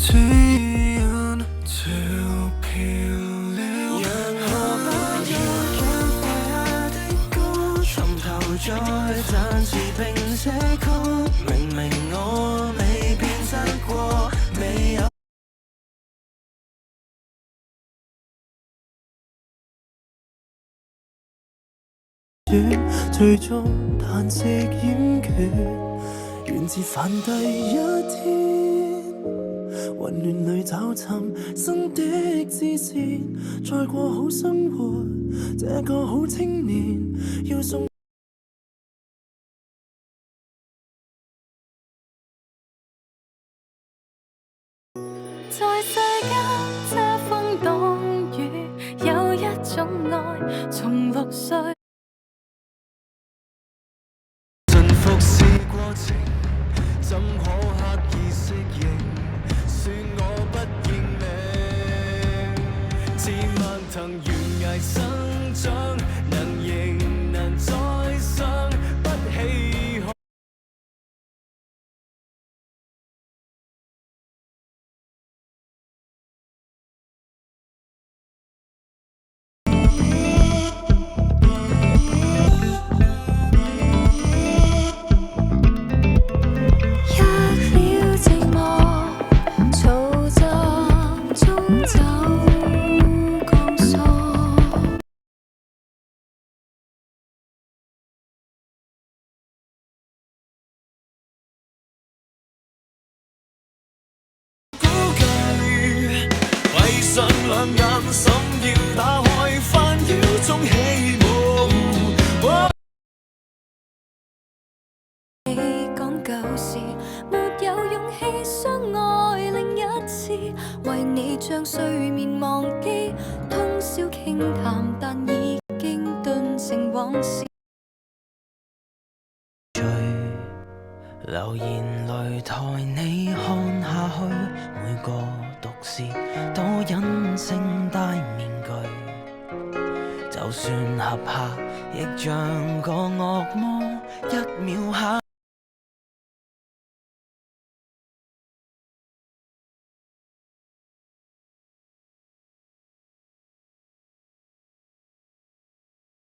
只因照漂了。讓我不要讓遺下的歌，從頭再暫時並寫曲。明明我未變質過，未有。最終彈息掩決，源自犯第一天，混亂裏找尋新的支線，再過好生活，這個好青年要送。在世間遮風擋雨，有一種愛從6歲。臣服是過程，怎可刻意適應？算我不認命，自蔓藤懸崖生長，仍能再生，不稀罕。閉上兩眼，心要打開，煩擾中起舞。你講舊事，沒有勇氣相愛另一次，為你將睡眠忘記，通宵傾談，但已經頓成往事。流言擂台你看下去，每個毒舌都隱性戴面具，就算合拍，亦像個惡魔，一秒下。